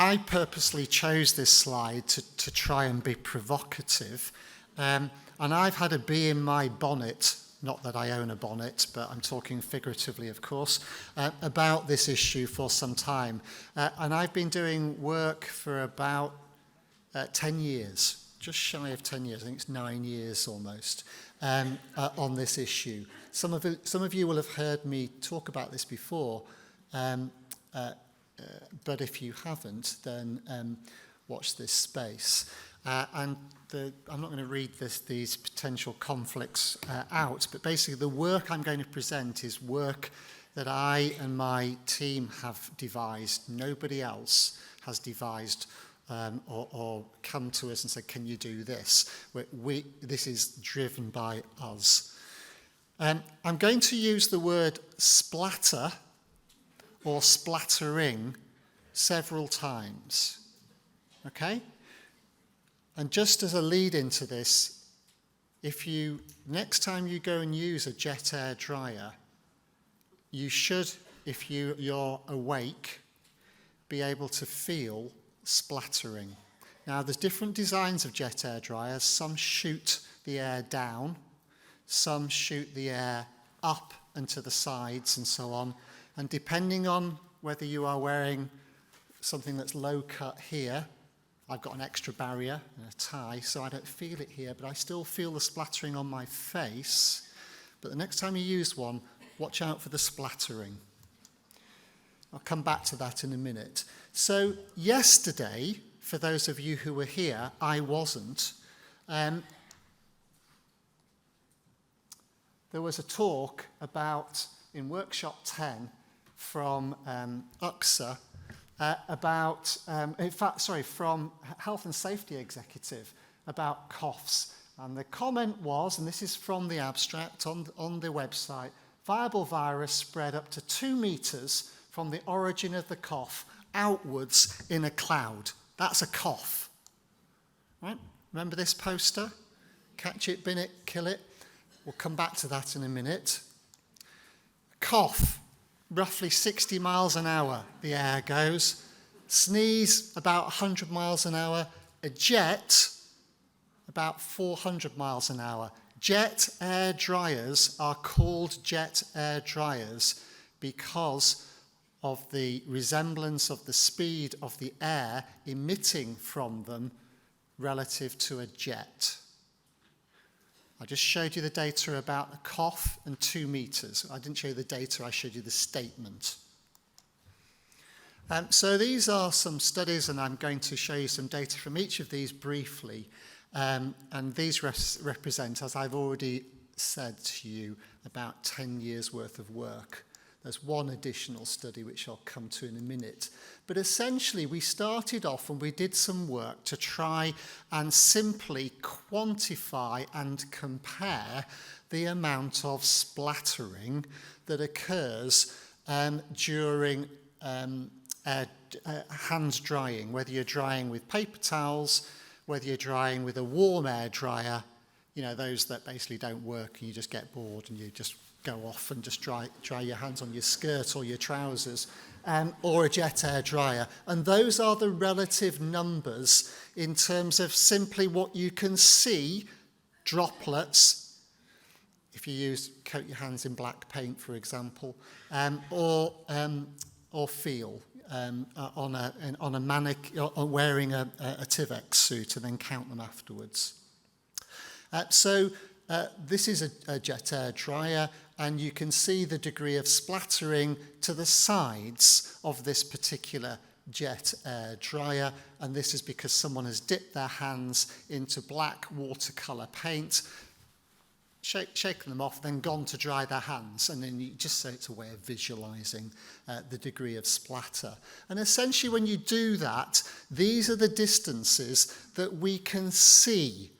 I purposely chose this slide to try and be provocative. And I've had a bee in my bonnet, not that I own a bonnet, but I'm talking figuratively, of course, about this issue for some time. And I've been doing work for about 10 years, just shy of 10 years, I think it's 9 years almost, on this issue. Some of you will have heard me talk about this before, but if you haven't, then watch this space. I'm not going to read these potential conflicts out, but basically the work I'm going to present is work that I and my team have devised. Nobody else has devised or come to us and said, can you do this? This is driven by us. I'm going to use the word splatter or splattering several times. Okay? And just as a lead into this, next time you go and use a jet air dryer, you should, if you're awake, be able to feel splattering. Now, there's different designs of jet air dryers. Some shoot the air down, some shoot the air up and to the sides and so on. And depending on whether you are wearing something that's low cut here, I've got an extra barrier and a tie, so I don't feel it here, but I still feel the splattering on my face. But the next time you use one, watch out for the splattering. I'll come back to that in a minute. So yesterday, for those of you who were here, I wasn't, there was a talk about, in workshop 10, from UXA, from Health and Safety Executive about coughs. And the comment was, and this is from the abstract on the website, viable virus spread up to 2 meters from the origin of the cough outwards in a cloud. That's a cough. Right? Remember this poster? Catch it, bin it, kill it. We'll come back to that in a minute. Cough. Roughly 60 miles an hour the air goes. Sneeze, about 100 miles an hour. A jet, about 400 miles an hour. Jet air dryers are called jet air dryers because of the resemblance of the speed of the air emitting from them relative to a jet. I just showed you the data about a cough and 2 meters. I didn't show you the data, I showed you the statement. So these are some studies, and I'm going to show you some data from each of these briefly. And these represent, as I've already said to you, about 10 years worth of work. There's one additional study which I'll come to in a minute. But essentially, we started off and we did some work to try and simply quantify and compare the amount of splattering that occurs during hand drying, whether you're drying with paper towels, whether you're drying with a warm air dryer, you know, those that basically don't work and you just get bored and you just go off and just dry your hands on your skirt or your trousers, or a jet air dryer. And those are the relative numbers in terms of simply what you can see, droplets, if you coat your hands in black paint, for example, or feel on a mannequin, or wearing a Tyvek suit and then count them afterwards. This is a jet air dryer, and you can see the degree of splattering to the sides of this particular jet air dryer, and this is because someone has dipped their hands into black watercolour paint, shaken them off, then gone to dry their hands, and then you just say it's a way of visualising the degree of splatter. And essentially when you do that, these are the distances that we can see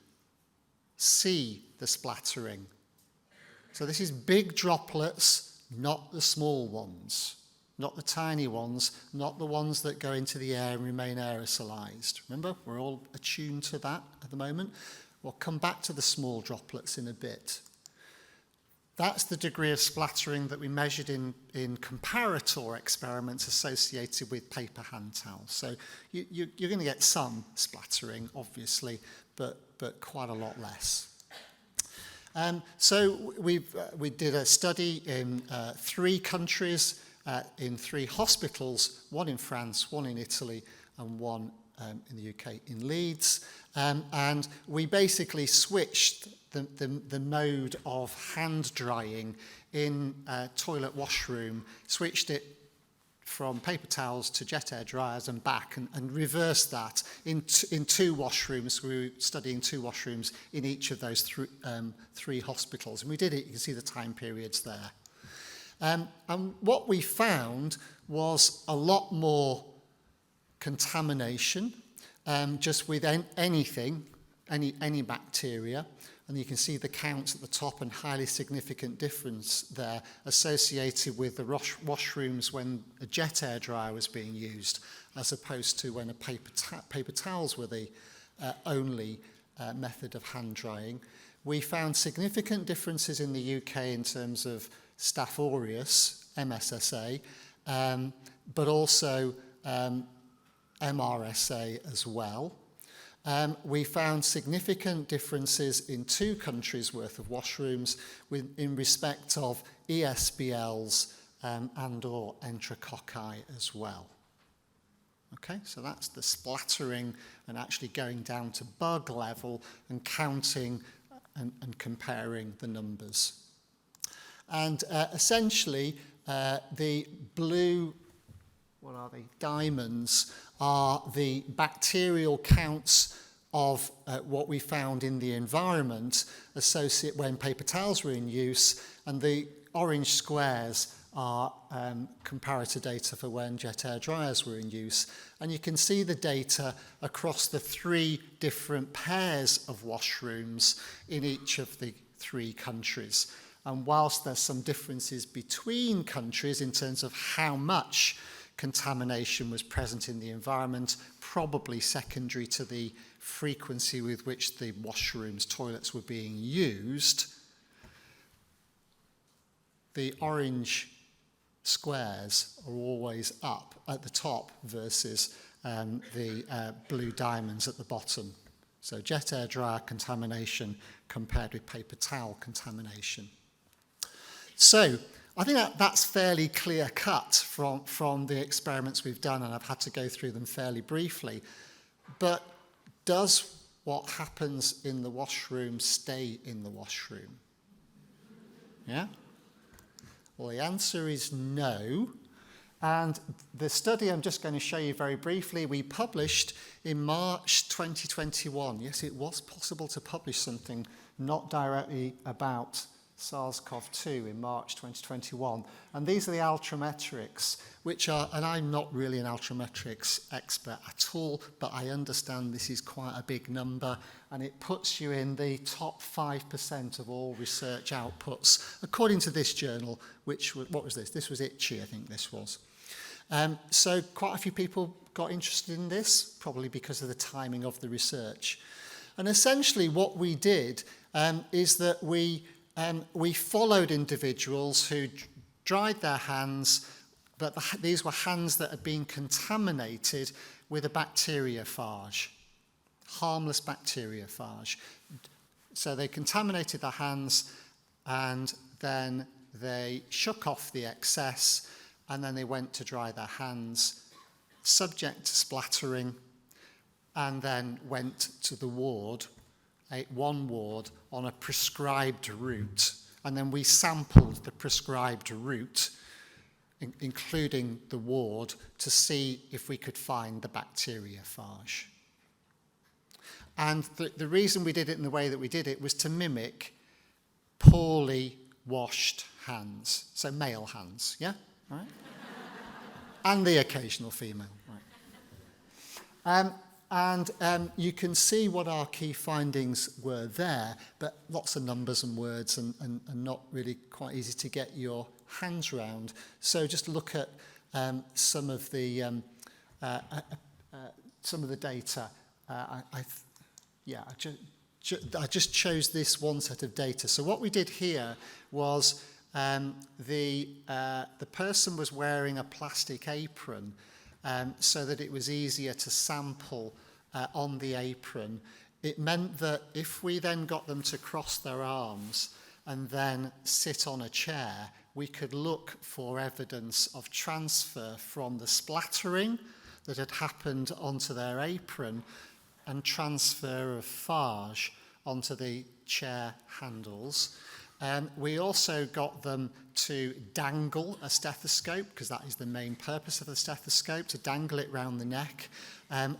the splattering. So this is big droplets, not the small ones, not the tiny ones, not the ones that go into the air and remain aerosolized. Remember, we're all attuned to that at the moment. We'll come back to the small droplets in a bit. that's the degree of splattering that we measured in comparator experiments associated with paper hand towels. So you're going to get some splattering, obviously, but quite a lot less. So we did a study in 3 countries, in 3 hospitals, one in France, one in Italy, and one in the UK in Leeds. And we basically switched the mode of hand drying in a toilet washroom, switched it from paper towels to jet air dryers and back, and reversed that in 2 washrooms. We were studying 2 washrooms in each of those 3 hospitals. And we did it, you can see the time periods there. And what we found was a lot more contamination, just with anything, any bacteria. And you can see the counts at the top and highly significant difference there associated with the washrooms when a jet air dryer was being used, as opposed to when a paper towels were the only method of hand drying. We found significant differences in the UK in terms of Staph aureus, MSSA, but also MRSA as well. We found significant differences in 2 countries' worth of washrooms in respect of ESBLs and or enterococci as well. Okay, so that's the splattering and actually going down to bug level and counting and comparing the numbers. And essentially, the blue, what are they, diamonds, are the bacterial counts of what we found in the environment associated when paper towels were in use, and the orange squares are comparator data for when jet air dryers were in use. And you can see the data across the 3 different pairs of washrooms in each of the 3 countries. And whilst there's some differences between countries in terms of how much contamination was present in the environment, probably secondary to the frequency with which the washrooms, toilets were being used, the orange squares are always up at the top versus the blue diamonds at the bottom. So jet air dryer contamination compared with paper towel contamination. So I think that's fairly clear cut from the experiments we've done, and I've had to go through them fairly briefly. But does what happens in the washroom stay in the washroom? Yeah? Well, the answer is no. And the study I'm just going to show you very briefly, we published in March 2021. Yes, it was possible to publish something not directly about SARS-CoV-2 in March 2021. And these are the Altrometrics, which are, and I'm not really an Altrometrics expert at all, but I understand this is quite a big number, and it puts you in the top 5% of all research outputs, according to this journal, which, what was this? This was Itchy, I think this was. So quite a few people got interested in this, probably because of the timing of the research. And essentially what we did is that we followed individuals who dried their hands, but these were hands that had been contaminated with a bacteriophage, harmless bacteriophage. So they contaminated their hands, and then they shook off the excess, and then they went to dry their hands, subject to splattering, and then went to the ward, one ward, on a prescribed route. And then we sampled the prescribed route, including the ward, to see if we could find the bacteriophage. And the reason we did it in the way that we did it was to mimic poorly washed hands. So male hands, yeah? Right? And the occasional female, right? And you can see what our key findings were there, but lots of numbers and words and not really quite easy to get your hands around. So just look at some of the data. I just chose this one set of data. So what we did here was the person was wearing a plastic apron so that it was easier to sample on the apron. It meant that if we then got them to cross their arms and then sit on a chair, we could look for evidence of transfer from the splattering that had happened onto their apron and transfer of phage onto the chair handles. We also got them to dangle a stethoscope, because that is the main purpose of the stethoscope, to dangle it round the neck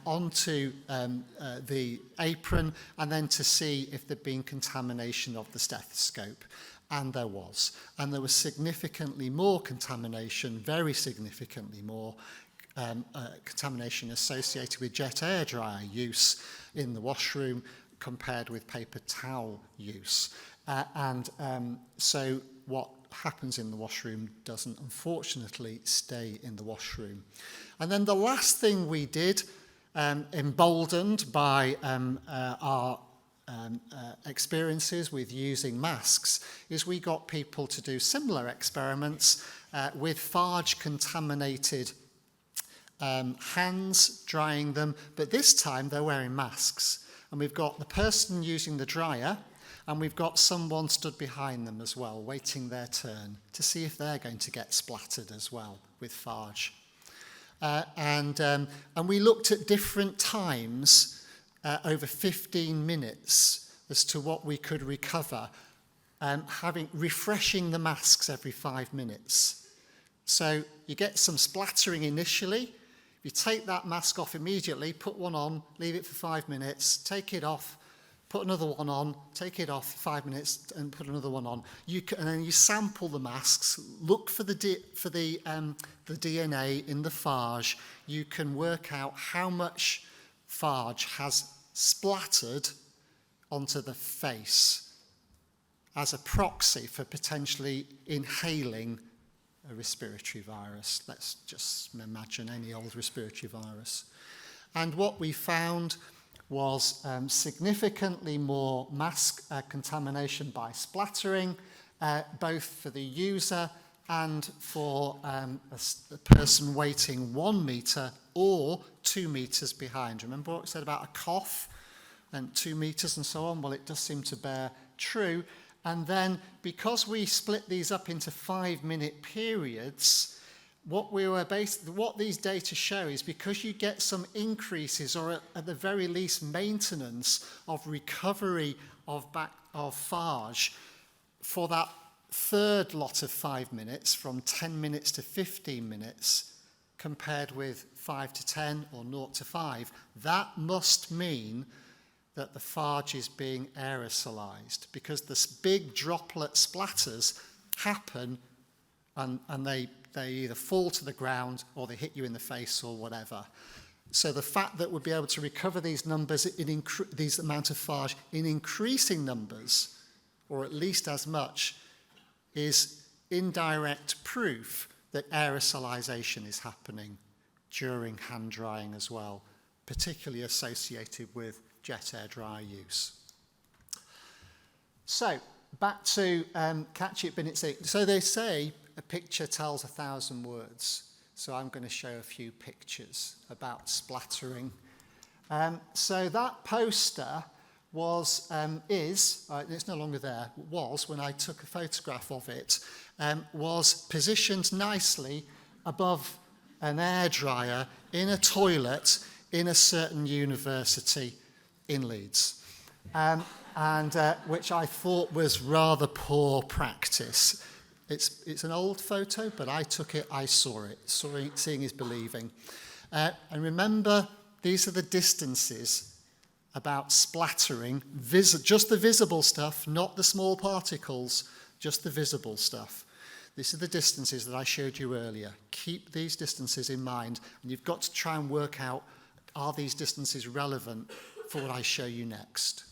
onto the apron, and then to see if there'd been contamination of the stethoscope. And there was. And there was significantly more contamination, very significantly more contamination associated with jet air dryer use in the washroom compared with paper towel use. So what happens in the washroom doesn't, unfortunately, stay in the washroom. And then the last thing we did, emboldened by our experiences with using masks, is we got people to do similar experiments with phage-contaminated hands, drying them, but this time they're wearing masks. And we've got the person using the dryer, and we've got someone stood behind them as well, waiting their turn to see if they're going to get splattered as well with phage. And we looked at different times over 15 minutes as to what we could recover, refreshing the masks every 5 minutes. So you get some splattering initially. You take that mask off immediately, put one on, leave it for 5 minutes, take it off, put another one on, take it off 5 minutes, and put another one on. And then you sample the masks, look for the DNA in the phage. You can work out how much phage has splattered onto the face as a proxy for potentially inhaling a respiratory virus. Let's just imagine any old respiratory virus. And what we found was significantly more mask contamination by splattering, both for the user and for a person waiting 1 metre or 2 metres behind. Remember what I said about a cough and 2 metres and so on? Well, it does seem to bear true. And then, because we split these up into 5-minute periods, what these data show is, because you get some increases, or at the very least maintenance of recovery of phage for that third lot of 5 minutes, from 10 minutes to 15 minutes, compared with 5 to 10 or 0 to 5, that must mean that the phage is being aerosolized, because the big droplet splatters happen and they either fall to the ground or they hit you in the face or whatever. So the fact that we'll be able to recover these numbers, these amount of phage in increasing numbers, or at least as much, is indirect proof that aerosolization is happening during hand drying as well, particularly associated with jet air dryer use. So, back to Catch It, Bin It, See It. So they say a picture tells 1,000 words. So I'm going to show a few pictures about splattering. So that poster it's no longer there, was, when I took a photograph of it, was positioned nicely above an air dryer in a toilet in a certain university in Leeds, which I thought was rather poor practice. It's an old photo, but I took it, I saw it. Seeing is believing. And remember, these are the distances about splattering, just the visible stuff, not the small particles, just the visible stuff. These are the distances that I showed you earlier. Keep these distances in mind, and you've got to try and work out, are these distances relevant for what I show you next?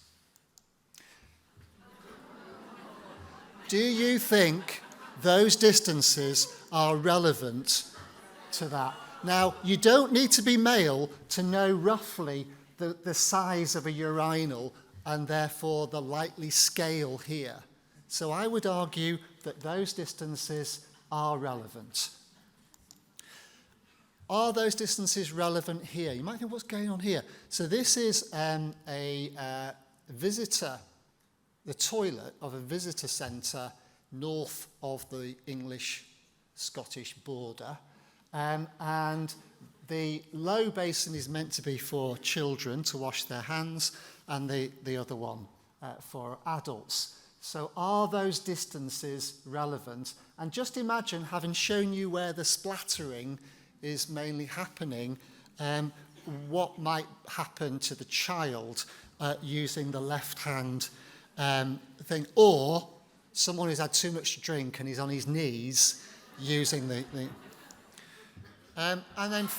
Do you think those distances are relevant to that? Now, you don't need to be male to know roughly the size of a urinal and therefore the likely scale here. So I would argue that those distances are relevant. Are those distances relevant here? You might think, what's going on here? So this is a visitor, the toilet of a visitor centre north of the English-Scottish border. And the low basin is meant to be for children to wash their hands, and the other one for adults. So are those distances relevant? And just imagine, having shown you where the splattering is mainly happening, what might happen to the child using the left hand thing, or someone who's had too much to drink and he's on his knees using the and then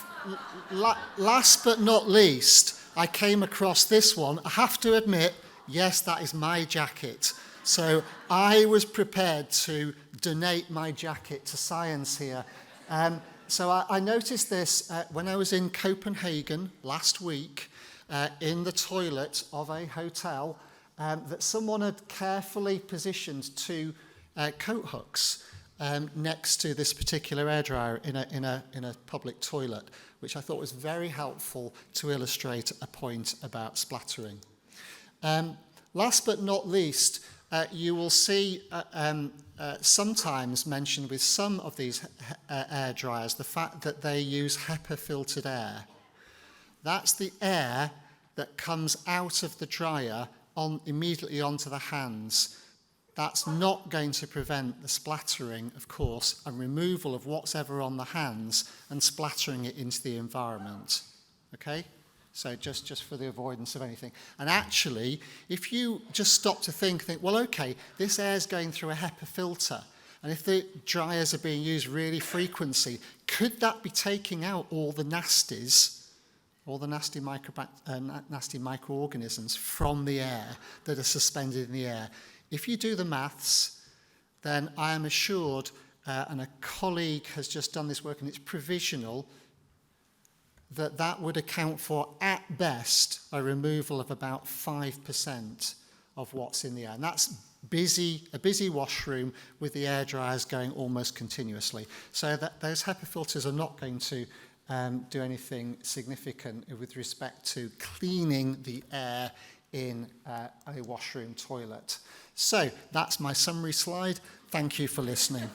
last but not least, I came across this one. I have to admit, yes, that is my jacket. So I was prepared to donate my jacket to science here. So I noticed this when I was in Copenhagen last week in the toilet of a hotel, that someone had carefully positioned two coat hooks next to this particular airdryer in a public toilet, which I thought was very helpful to illustrate a point about splattering. Last but not least, you will see sometimes mentioned with some of these air dryers the fact that they use HEPA-filtered air. That's the air that comes out of the dryer immediately onto the hands. That's not going to prevent the splattering, of course, and removal of whatever on the hands and splattering it into the environment. Okay? So just for the avoidance of anything. And actually, if you just stop to think, well, okay, this air's going through a HEPA filter, and if the dryers are being used really frequently, could that be taking out all the nasties, all the nasty microorganisms from the air that are suspended in the air? If you do the maths, then I am assured, and a colleague has just done this work and it's provisional, that would account for, at best, a removal of about 5% of what's in the air. And that's a busy washroom with the air dryers going almost continuously. So that those HEPA filters are not going to do anything significant with respect to cleaning the air in a washroom toilet. So that's my summary slide. Thank you for listening.